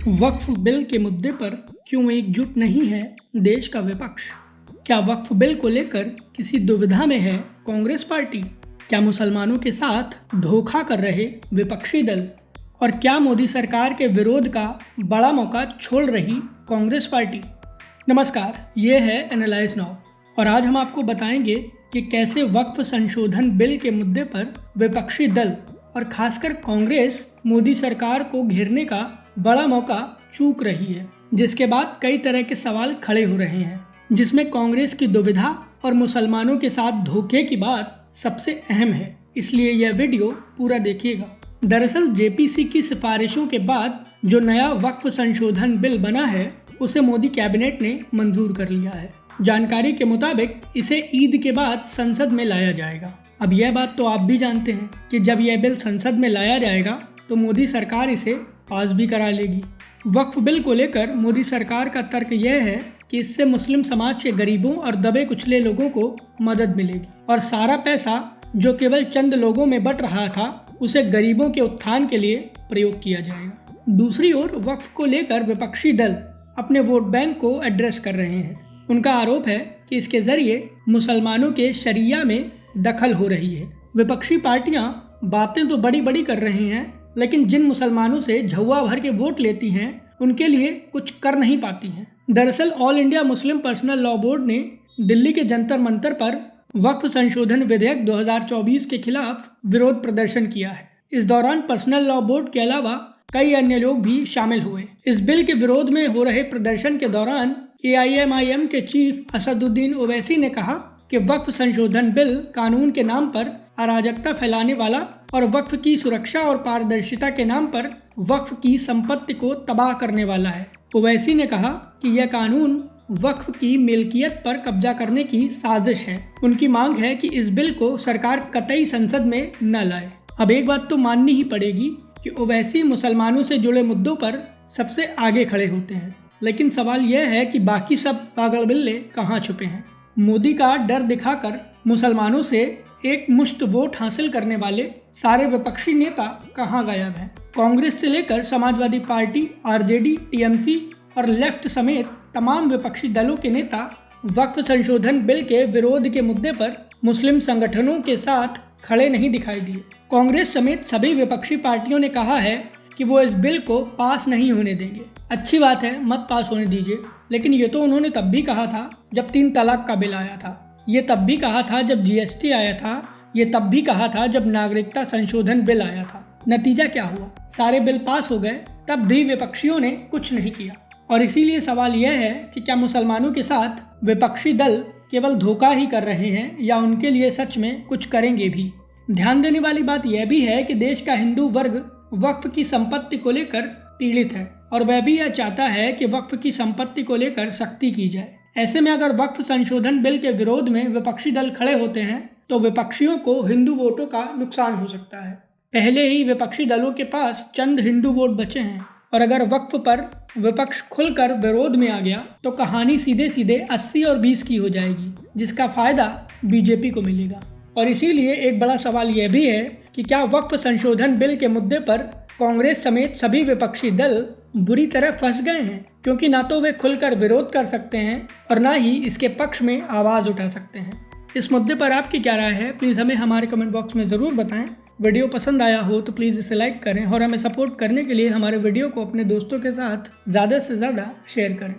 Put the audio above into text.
वक्फ bill के मुद्दे पर क्यों एकजुट नहीं है देश का विपक्ष? क्या वक्फ बिल को लेकर किसी दुविधा में है कांग्रेस पार्टी? क्या मुसलमानों के साथ धोखा कर रहे विपक्षी दल? और क्या मोदी सरकार के विरोध का बड़ा मौका छोड़ रही कांग्रेस पार्टी? नमस्कार, ये है एनालाइज नाउ और आज हम आपको बताएंगे कि कैसे वक्फ संशोधन बिल के मुद्दे पर विपक्षी दल और खासकर कांग्रेस मोदी सरकार को घेरने का बड़ा मौका चूक रही है, जिसके बाद कई तरह के सवाल खड़े हो रहे हैं, जिसमें कांग्रेस की दुविधा और मुसलमानों के साथ धोखे की बात सबसे अहम है। इसलिए यह वीडियो पूरा देखिएगा। दरअसल जेपीसी की सिफारिशों के बाद जो नया वक्फ संशोधन बिल बना है उसे मोदी कैबिनेट ने मंजूर कर लिया है। जानकारी के मुताबिक इसे ईद के बाद संसद में लाया जाएगा। अब यह बात तो आप भी जानते हैं कि जब यह बिल संसद में लाया जाएगा तो मोदी सरकार इसे पास भी करा लेगी। वक्फ बिल को लेकर मोदी सरकार का तर्क यह है कि इससे मुस्लिम समाज के गरीबों और दबे कुचले लोगों को मदद मिलेगी और सारा पैसा जो केवल चंद लोगों में बट रहा था उसे गरीबों के उत्थान के लिए प्रयोग किया जाएगा। दूसरी ओर वक्फ को लेकर विपक्षी दल अपने वोट बैंक को एड्रेस कर रहे हैं। उनका आरोप है कि इसके जरिए मुसलमानों के शरिया में दखल हो रही है। विपक्षी पार्टियां बातें तो बड़ी बड़ी कर रही हैं, लेकिन जिन मुसलमानों से झौवा भर के वोट लेती हैं उनके लिए कुछ कर नहीं पाती हैं। दरअसल all India Muslim personal law board ने दिल्ली के जंतर मंतर पर वक्फ संशोधन विधेयक 2024 के खिलाफ विरोध प्रदर्शन किया है। इस दौरान पर्सनल लॉ बोर्ड के अलावा कई अन्य लोग भी शामिल हुए। इस बिल के विरोध में हो रहे प्रदर्शन के दौरान AIMIM के चीफ असदुद्दीन ओवैसी ने कहा कि वक्फ संशोधन बिल कानून के नाम पर अराजकता फैलाने वाला और वक्फ की सुरक्षा और पारदर्शिता के नाम पर वक्फ की संपत्ति को तबाह करने वाला है। ओवैसी ने कहा कि यह कानून वक्फ की मिल्कियत पर कब्जा करने की साजिश है। उनकी मांग है कि इस बिल को सरकार कतई संसद में न लाए। अब एक बात तो माननी ही पड़ेगी कि ओवैसी मुसलमानों से जुड़े मुद्दों पर सबसे आगे खड़े होते हैं, लेकिन सवाल यह है कि बाकी सब पागल बिल्ले कहाँ छुपे हैं। मोदी का डर दिखाकर मुसलमानों से एक मुश्त वोट हासिल करने वाले सारे विपक्षी नेता कहाँ गायब हैं? कांग्रेस से लेकर समाजवादी पार्टी, RJD, TMC और लेफ्ट समेत तमाम विपक्षी दलों के नेता वक्फ संशोधन बिल के विरोध के मुद्दे पर मुस्लिम संगठनों के साथ खड़े नहीं दिखाई दिए। कांग्रेस समेत सभी विपक्षी पार्टियों ने कहा है कि वो इस बिल को पास नहीं होने देंगे। अच्छी बात है, मत पास होने दीजिए, लेकिन ये तो उन्होंने तब भी कहा था जब 3 तलाक का बिल आया था, ये तब भी कहा था जब GST आया था, ये तब भी कहा था जब नागरिकता संशोधन बिल आया था। नतीजा क्या हुआ? सारे बिल पास हो गए, तब भी विपक्षियों ने कुछ नहीं किया। और इसीलिए सवाल यह है कि क्या मुसलमानों के साथ विपक्षी दल केवल धोखा ही कर रहे हैं या उनके लिए सच में कुछ करेंगे भी? ध्यान देने वाली बात यह भी है कि देश का हिंदू वर्ग वक्फ की संपत्ति को लेकर पीड़ित है और वह भी यह चाहता है कि वक्फ की संपत्ति को लेकर सख्ती की जाए। ऐसे में अगर वक्फ संशोधन बिल के विरोध में विपक्षी दल खड़े होते हैं तो विपक्षियों को हिंदू वोटों का नुकसान हो सकता है। पहले ही विपक्षी दलों के पास चंद हिंदू वोट बचे हैं और अगर वक्फ पर विपक्ष खुलकर विरोध में आ गया तो कहानी सीधे सीधे 80 और 20 की हो जाएगी, जिसका फायदा बीजेपी को मिलेगा। और इसीलिए एक बड़ा सवाल यह भी है कि क्या वक्फ संशोधन बिल के मुद्दे पर कांग्रेस समेत सभी विपक्षी दल बुरी तरह फंस गए हैं, क्योंकि ना तो वे खुलकर विरोध कर सकते हैं और ना ही इसके पक्ष में आवाज उठा सकते हैं। इस मुद्दे पर आपकी क्या राय है? प्लीज़ हमें हमारे कमेंट बॉक्स में ज़रूर बताएं। वीडियो पसंद आया हो तो प्लीज़ इसे लाइक करें और हमें सपोर्ट करने के लिए हमारे वीडियो को अपने दोस्तों के साथ ज़्यादा से ज़्यादा शेयर करें।